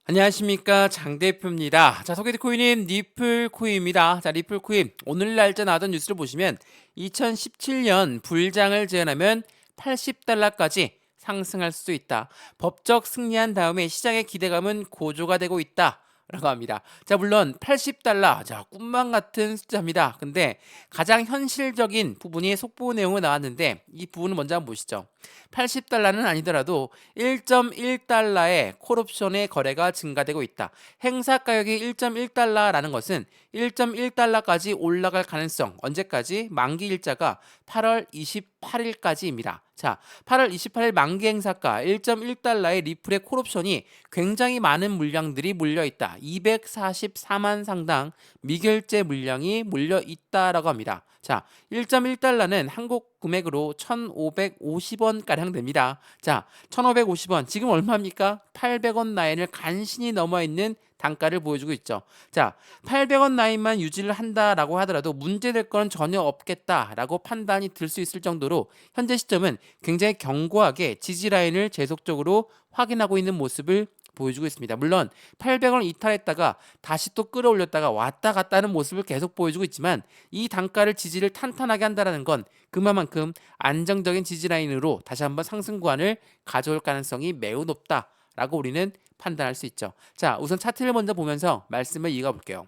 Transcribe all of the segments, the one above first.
안녕하십니까, 장 대표입니다. 자, 소개팅 코인은 리플코인입니다. 자, 리플코인 오늘 날짜 나왔던 뉴스를 보시면 2017년 불장을 제한하면 80달러까지 상승할 수도 있다. 법적 승리한 다음에 시장의 기대감은 고조가 되고 있다. 라고 합니다. 자, 물론 80달러. 자, 꿈만 같은 숫자입니다. 근데 가장 현실적인 부분이 속보 내용으로 나왔는데 이 부분을 먼저 한번 보시죠. 80달러는 아니더라도 1.1달러의 콜옵션의 거래가 증가되고 있다. 행사 가격이 1.1달러라는 것은 1.1달러까지 올라갈 가능성, 언제까지? 만기 일자가 8월 28일까지입니다. 자, 8월 28일 만기 행사가 1.1달러의 리플의 콜옵션이 굉장히 많은 물량들이 몰려 있다. 244만 상당 미결제 물량이 몰려 있다라고 합니다. 자, 1.1달러는 한국 금액으로 1,550원가량 됩니다. 자, 1,550원. 지금 얼마입니까? 800원 라인을 간신히 넘어 있는 단가를 보여주고 있죠. 자, 800원 라인만 유지를 한다라고 하더라도 문제될 건 전혀 없겠다라고 판단이 들 수 있을 정도로 현재 시점은 굉장히 견고하게 지지 라인을 계속적으로 확인하고 있는 모습을 보여주고 있습니다. 물론 800원 이탈했다가 다시 또 끌어올렸다가 왔다 갔다 하는 모습을 계속 보여주고 있지만 이 단가를 지지를 탄탄하게 한다는 건 그만큼 안정적인 지지 라인으로 다시 한번 상승 구간을 가져올 가능성이 매우 높다라고 우리는 판단할 수 있죠. 자, 우선 차트를 먼저 보면서 말씀을 이어가 볼게요.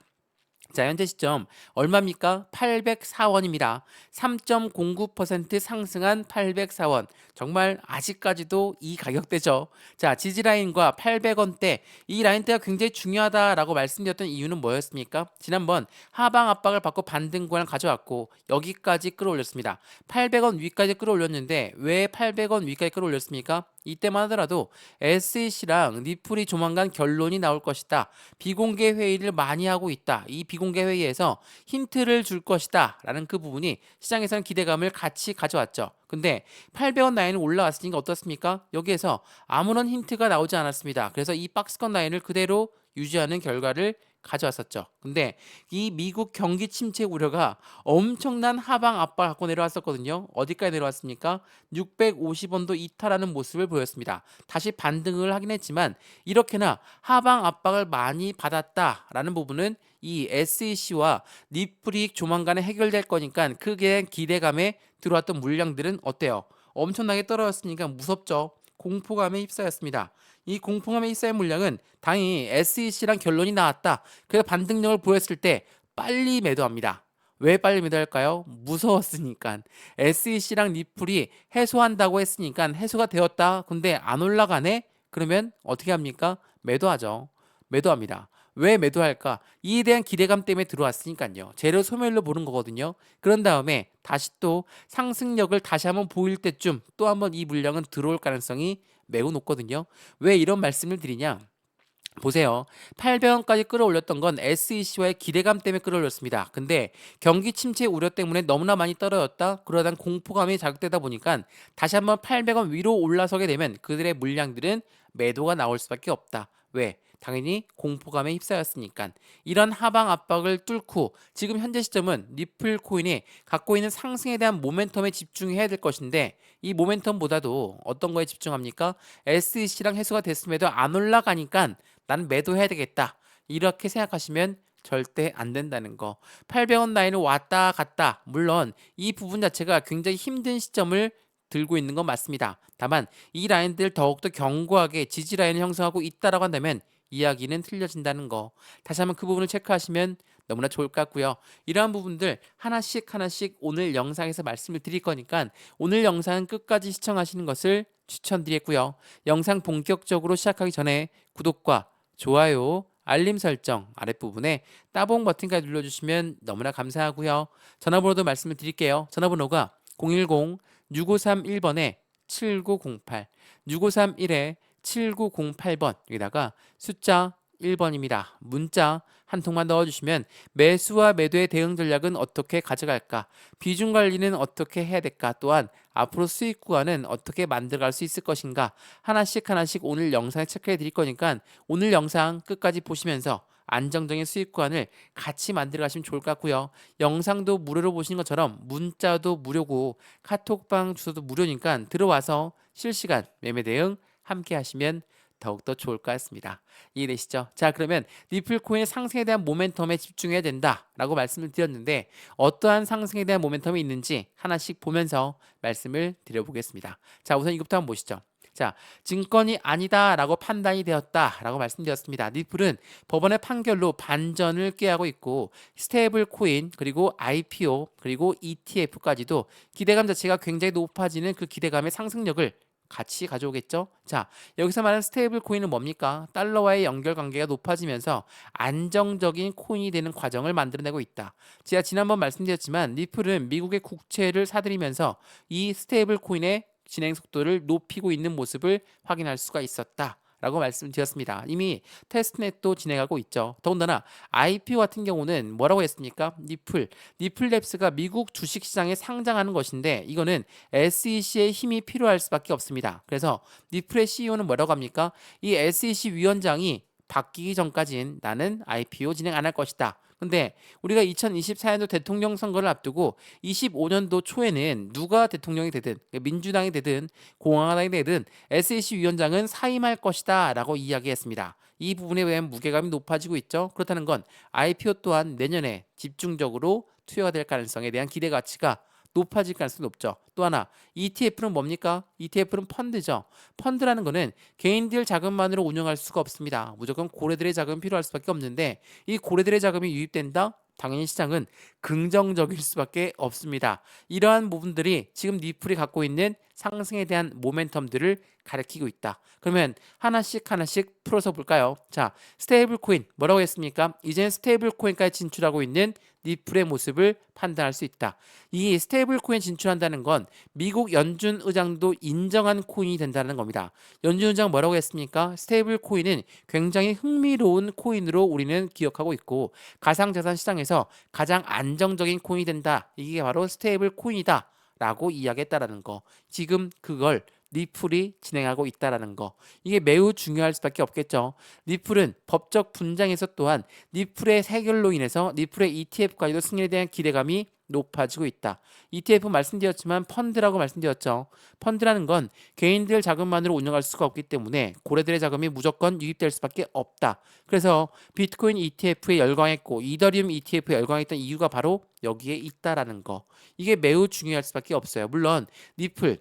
자, 현재 시점 얼마입니까? 804원입니다. 3.09% 상승한 804원. 정말 아직까지도 이 가격대죠. 자, 지지라인과 800원대, 이 라인대가 굉장히 중요하다라고 말씀드렸던 이유는 뭐였습니까? 지난번 하방 압박을 받고 반등 구간을 가져왔고 여기까지 끌어올렸습니다. 800원 위까지 끌어올렸는데 왜 800원 위까지 끌어올렸습니까? 이때만 하더라도 SEC랑 리플이 조만간 결론이 나올 것이다. 비공개 회의를 많이 하고 있다. 이 비공개 회의에서 힌트를 줄 것이다. 라는 그 부분이 시장에서는 기대감을 같이 가져왔죠. 근데 800원 라인을 올라왔으니까 어떻습니까? 여기에서 아무런 힌트가 나오지 않았습니다. 그래서 이 박스권 라인을 그대로 유지하는 결과를 가져왔었죠. 근데 이 미국 경기 침체 우려가 엄청난 하방 압박을 갖고 내려왔었거든요. 어디까지 내려왔습니까? 650원도 이탈하는 모습을 보였습니다. 다시 반등을 하긴 했지만 이렇게나 하방 압박을 많이 받았다라는 부분은 이 SEC와 리플이 조만간에 해결될 거니까 크게 기대감에 들어왔던 물량들은 어때요? 엄청나게 떨어졌으니까 무섭죠. 공포감에 휩싸였습니다. 이 공포감에 휩싸인 물량은 당연히 SEC랑 결론이 나왔다. 그래서 반등력을 보였을 때 빨리 매도합니다. 왜 빨리 매도할까요? 무서웠으니까. SEC랑 리플이 해소한다고 했으니까 해소가 되었다. 근데 안 올라가네? 그러면 어떻게 합니까? 매도하죠. 매도합니다. 왜 매도할까? 이에 대한 기대감 때문에 들어왔으니까요. 재료 소멸로 보는 거거든요. 그런 다음에 다시 또 상승력을 다시 한번 보일 때쯤 또 한번 이 물량은 들어올 가능성이 매우 높거든요. 왜 이런 말씀을 드리냐? 보세요. 800원까지 끌어올렸던 건 SEC와의 기대감 때문에 끌어올렸습니다. 근데 경기 침체 우려 때문에 너무나 많이 떨어졌다. 그러다 공포감이 자극되다 보니까 다시 한번 800원 위로 올라서게 되면 그들의 물량들은 매도가 나올 수밖에 없다. 왜? 당연히 공포감에 휩싸였으니까. 이런 하방 압박을 뚫고 지금 현재 시점은 리플 코인이 갖고 있는 상승에 대한 모멘텀에 집중해야 될 것인데 이 모멘텀보다도 어떤 거에 집중합니까? SEC랑 해소가 됐음에도 안 올라가니까 난 매도해야 되겠다. 이렇게 생각하시면 절대 안 된다는 거. 800원 라인을 왔다 갔다. 물론 이 부분 자체가 굉장히 힘든 시점을 들고 있는 건 맞습니다. 다만 이 라인들 더욱더 견고하게 지지 라인을 형성하고 있다라고 한다면 이야기는 틀려진다는 거. 다시 한번 그 부분을 체크하시면 너무나 좋을 것 같고요. 이러한 부분들 하나씩 오늘 영상에서 말씀을 드릴 거니까 오늘 영상 끝까지 시청하시는 것을 추천드리겠고요. 영상 본격적으로 시작하기 전에 구독과 좋아요, 알림 설정 아랫부분에 따봉 버튼까지 눌러주시면 너무나 감사하고요. 전화번호도 말씀을 드릴게요. 전화번호가 010-6531번에 7908, 6531에 7908번, 여기다가 숫자 1번입니다. 문자 한 통만 넣어주시면 매수와 매도의 대응 전략은 어떻게 가져갈까? 비중 관리는 어떻게 해야 될까? 또한 앞으로 수익 구간은 어떻게 만들어갈 수 있을 것인가? 하나씩 오늘 영상에 체크해 드릴 거니까 오늘 영상 끝까지 보시면서 안정적인 수익 구간을 같이 만들어 가시면 좋을 것 같고요. 영상도 무료로 보시는 것처럼 문자도 무료고 카톡방 주소도 무료니까 들어와서 실시간 매매 대응 함께 하시면 더욱더 좋을 것 같습니다. 이해되시죠? 자, 그러면 리플 코인의 상승에 대한 모멘텀에 집중해야 된다라고 말씀을 드렸는데 어떠한 상승에 대한 모멘텀이 있는지 하나씩 보면서 말씀을 드려보겠습니다. 자, 우선 이것부터 한번 보시죠. 자, 증권이 아니다라고 판단이 되었다라고 말씀드렸습니다. 리플은 법원의 판결로 반전을 꾀하고 있고 스테이블 코인 그리고 IPO 그리고 ETF까지도 기대감 자체가 굉장히 높아지는 그 기대감의 상승력을 같이 가져오겠죠. 자, 여기서 말하는 스테이블 코인은 뭡니까? 달러와의 연결 관계가 높아지면서 안정적인 코인이 되는 과정을 만들어내고 있다. 제가 지난번 말씀드렸지만 리플은 미국의 국채를 사들이면서 이 스테이블 코인의 진행 속도를 높이고 있는 모습을 확인할 수가 있었다. 라고 말씀드렸습니다. 이미 테스트넷도 진행하고 있죠. 더군다나 IPO 같은 경우는 뭐라고 했습니까? 리플랩스가 미국 주식시장에 상장하는 것인데 이거는 SEC의 힘이 필요할 수밖에 없습니다. 그래서 리플의 CEO는 뭐라고 합니까? 이 SEC 위원장이 바뀌기 전까지는 나는 IPO 진행 안 할 것이다. 근데 우리가 2024년도 대통령 선거를 앞두고 25년도 초에는 누가 대통령이 되든 민주당이 되든 공화당이 되든 SEC 위원장은 사임할 것이다 라고 이야기했습니다. 이 부분에 대한 무게감이 높아지고 있죠. 그렇다는 건 IPO 또한 내년에 집중적으로 투여가 될 가능성에 대한 기대 가치가 높아질 가능성이 높죠. 또 하나 ETF는 뭡니까? ETF는 펀드죠. 펀드라는 거는 개인들 자금만으로 운영할 수가 없습니다. 무조건 고래들의 자금이 필요할 수밖에 없는데 이 고래들의 자금이 유입된다? 당연히 시장은 긍정적일 수밖에 없습니다. 이러한 부분들이 지금 리플이 갖고 있는 상승에 대한 모멘텀들을 가리키고 있다. 그러면 하나씩 풀어서 볼까요? 자, 스테이블 코인 뭐라고 했습니까? 이제는 스테이블 코인까지 진출하고 있는 리플의 모습을 판단할 수 있다. 이 스테이블 코인 진출한다는 건 미국 연준 의장도 인정한 코인이 된다는 겁니다. 연준 의장 뭐라고 했습니까? 스테이블 코인은 굉장히 흥미로운 코인으로 우리는 기억하고 있고 가상자산 시장에서 가장 안정적인 코인이 된다. 이게 바로 스테이블 코인이다. 라고 이야기했다라는 거. 지금 그걸 리플이 진행하고 있다라는 거. 이게 매우 중요할 수밖에 없겠죠. 리플은 법적 분쟁에서 또한 리플의 해결로 인해서 리플의 ETF까지도 승인에 대한 기대감이 높아지고 있다. ETF 말씀드렸지만 펀드라고 말씀드렸죠. 펀드라는 건 개인들 자금만으로 운영할 수가 없기 때문에 고래들의 자금이 무조건 유입될 수밖에 없다. 그래서 비트코인 ETF에 열광했고 이더리움 ETF에 열광했던 이유가 바로 여기에 있다라는 거. 이게 매우 중요할 수밖에 없어요. 물론 리플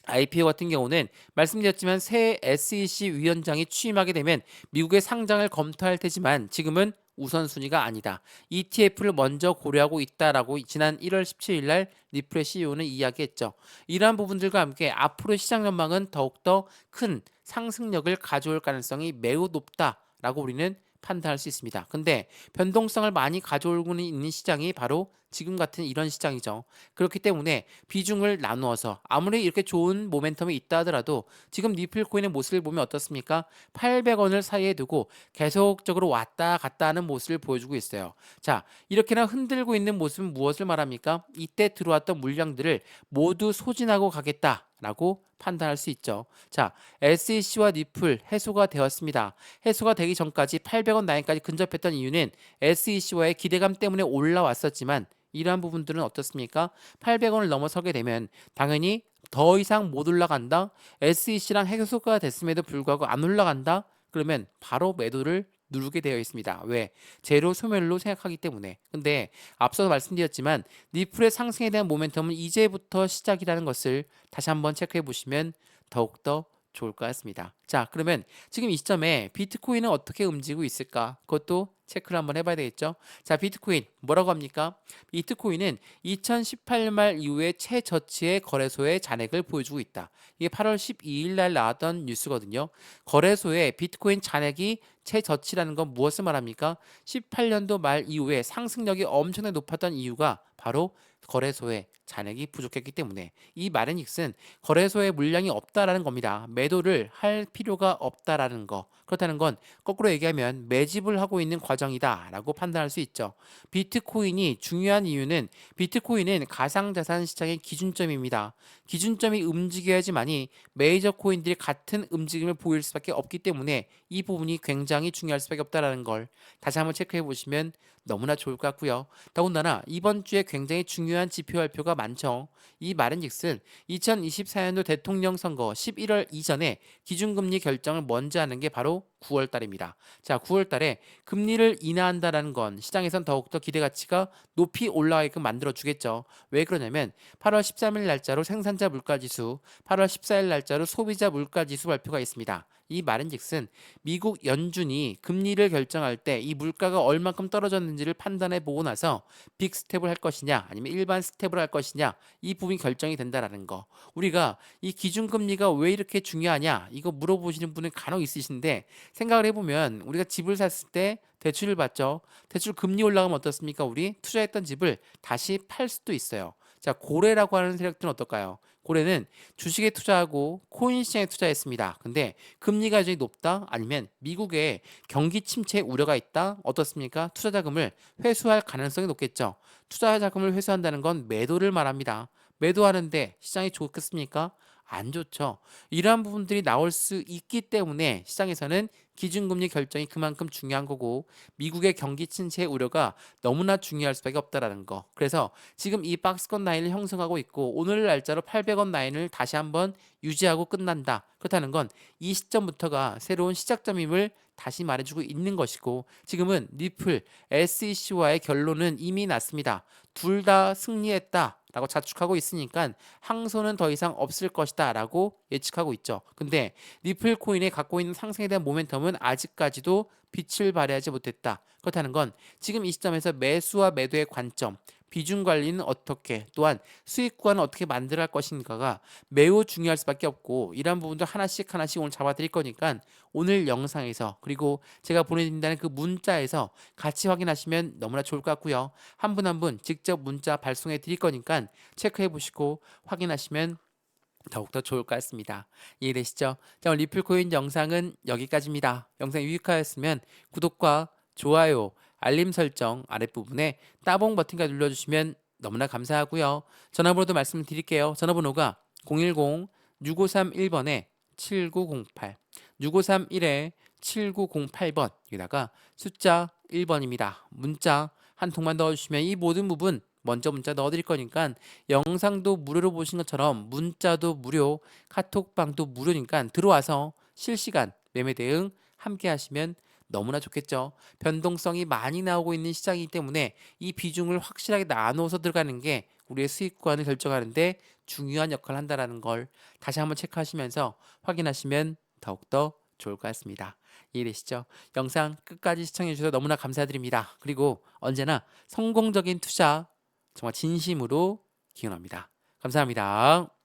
IPO 같은 경우는 말씀드렸지만 새 SEC 위원장이 취임하게 되면 미국의 상장을 검토할 테지만 지금은 우선순위가 아니다. ETF를 먼저 고려하고 있다라고 지난 1월 17일 날 리플의 CEO는 이야기했죠. 이러한 부분들과 함께 앞으로 시장 전망은 더욱더 큰 상승력을 가져올 가능성이 매우 높다라고 우리는 판단할 수 있습니다. 근데 변동성을 많이 가져오고 있는 시장이 바로 지금 같은 이런 시장이죠. 그렇기 때문에 비중을 나누어서 아무리 이렇게 좋은 모멘텀이 있다 하더라도 지금 리플 코인의 모습을 보면 어떻습니까? 800원을 사이에 두고 계속적으로 왔다 갔다 하는 모습을 보여주고 있어요. 자, 이렇게나 흔들고 있는 모습은 무엇을 말합니까? 이때 들어왔던 물량들을 모두 소진하고 가겠다라고 판단할 수 있죠. 자, SEC와 리플 해소가 되었습니다. 해소가 되기 전까지 800원 라인까지 근접했던 이유는 SEC와의 기대감 때문에 올라왔었지만 이러한 부분들은 어떻습니까? 800원을 넘어서게 되면 당연히 더 이상 못 올라간다. SEC랑 해소가 됐음에도 불구하고 안 올라간다. 그러면 바로 매도를 누르게 되어 있습니다. 왜? 제로 소멸로 생각하기 때문에. 근데 앞서 말씀드렸지만 리플의 상승에 대한 모멘텀은 이제부터 시작이라는 것을 다시 한번 체크해 보시면 더욱더 좋을 것 같습니다. 자, 그러면 지금 이 시점에 비트코인은 어떻게 움직이고 있을까? 그것도 체크를 한번 해봐야 되겠죠. 자, 비트코인 뭐라고 합니까? 비트코인은 2018년 말 이후에 최저치의 거래소의 잔액을 보여주고 있다. 이게 8월 12일 날 나왔던 뉴스거든요. 거래소의 비트코인 잔액이 최저치라는 건 무엇을 말합니까? 18년도 말 이후에 상승력이 엄청나게 높았던 이유가 바로 거래소에 잔액이 부족했기 때문에 이 말은즉슨 거래소에 물량이 없다라는 겁니다. 매도를 할 필요가 없다라는 거. 그렇다는 건 거꾸로 얘기하면 매집을 하고 있는 과정이다라고 판단할 수 있죠. 비트코인이 중요한 이유는 비트코인은 가상자산 시장의 기준점입니다. 기준점이 움직여야지만이 메이저 코인들이 같은 움직임을 보일 수밖에 없기 때문에 이 부분이 굉장히 중요할 수밖에 없다라는 걸 다시 한번 체크해 보시면 너무나 좋을 것 같고요. 더군다나 이번 주에 굉장히 중요한 지표 발표가 경우가 많죠. 이 말인즉슨 2024년도 대통령 선거 11월 이전에 기준금리 결정을 먼저 하는 게 바로 9월 달입니다. 자, 9월 달에 금리를 인하한다라는 건 시장에선 더욱더 기대 가치가 높이 올라가게끔 만들어 주겠죠. 왜 그러냐면 8월 13일 날짜로 생산자 물가지수, 8월 14일 날짜로 소비자 물가지수 발표가 있습니다. 이 말인즉슨 미국 연준이 금리를 결정할 때 이 물가가 얼만큼 떨어졌는지를 판단해 보고 나서 빅 스텝을 할 것이냐 아니면 일반 스텝을 할 것이냐 이 부분이 결정이 된다라는 거. 우리가 이 기준금리가 왜 이렇게 중요하냐 이거 물어보시는 분은 간혹 있으신데 생각을 해보면 우리가 집을 샀을 때 대출을 받죠. 대출 금리 올라가면 어떻습니까? 우리 투자했던 집을 다시 팔 수도 있어요. 자, 고래라고 하는 세력들은 어떨까요? 고래는 주식에 투자하고 코인 시장에 투자했습니다. 근데 금리가 여전히 높다? 아니면 미국에 경기 침체 우려가 있다? 어떻습니까? 투자 자금을 회수할 가능성이 높겠죠. 투자 자금을 회수한다는 건 매도를 말합니다. 매도하는데 시장이 좋겠습니까? 안 좋죠. 이러한 부분들이 나올 수 있기 때문에 시장에서는 기준금리 결정이 그만큼 중요한 거고 미국의 경기 침체 우려가 너무나 중요할 수밖에 없다라는 거. 그래서 지금 이 박스권 라인을 형성하고 있고 오늘 날짜로 800원 라인을 다시 한번 유지하고 끝난다. 그렇다는 건 이 시점부터가 새로운 시작점임을 다시 말해주고 있는 것이고 지금은 리플, SEC와의 결론은 이미 났습니다. 둘 다 승리했다. 라고 자축하고 있으니까 항소는 더 이상 없을 것이다 라고 예측하고 있죠. 근데 리플 코인에 갖고 있는 상승에 대한 모멘텀은 아직까지도 빛을 발하지 못했다. 그렇다는 건 지금 이 시점에서 매수와 매도의 관점, 비중 관리는 어떻게, 또한 수익 구간은 어떻게 만들어 갈 것인가가 매우 중요할 수밖에 없고 이런 부분도 하나씩 하나씩 오늘 잡아드릴 거니까 오늘 영상에서 그리고 제가 보내드린다는 그 문자에서 같이 확인하시면 너무나 좋을 것 같고요. 한 분 한 분 직접 문자 발송해 드릴 거니까 체크해 보시고 확인하시면 더욱더 좋을 것 같습니다. 이해되시죠? 자, 오늘 리플코인 영상은 여기까지입니다. 영상이 유익하였으면 구독과 좋아요, 알림 설정 아랫부분에 따봉 버튼까지 눌러주시면 너무나 감사하고요. 전화번호도 말씀드릴게요. 전화번호가 010-6531번에 7908, 6531-7908번 여기다가 숫자 1번입니다. 문자 한 통만 넣어주시면 이 모든 부분 먼저 문자 넣어드릴 거니까 영상도 무료로 보신 것처럼 문자도 무료, 카톡방도 무료니까 들어와서 실시간 매매 대응 함께 하시면 너무나 좋겠죠. 변동성이 많이 나오고 있는 시장이기 때문에 이 비중을 확실하게 나누어서 들어가는 게 우리의 수익 구간을 결정하는데 중요한 역할을 한다는 걸 다시 한번 체크하시면서 확인하시면 더욱더 좋을 것 같습니다. 이해되시죠? 영상 끝까지 시청해 주셔서 너무나 감사드립니다. 그리고 언제나 성공적인 투자 정말 진심으로 기원합니다. 감사합니다.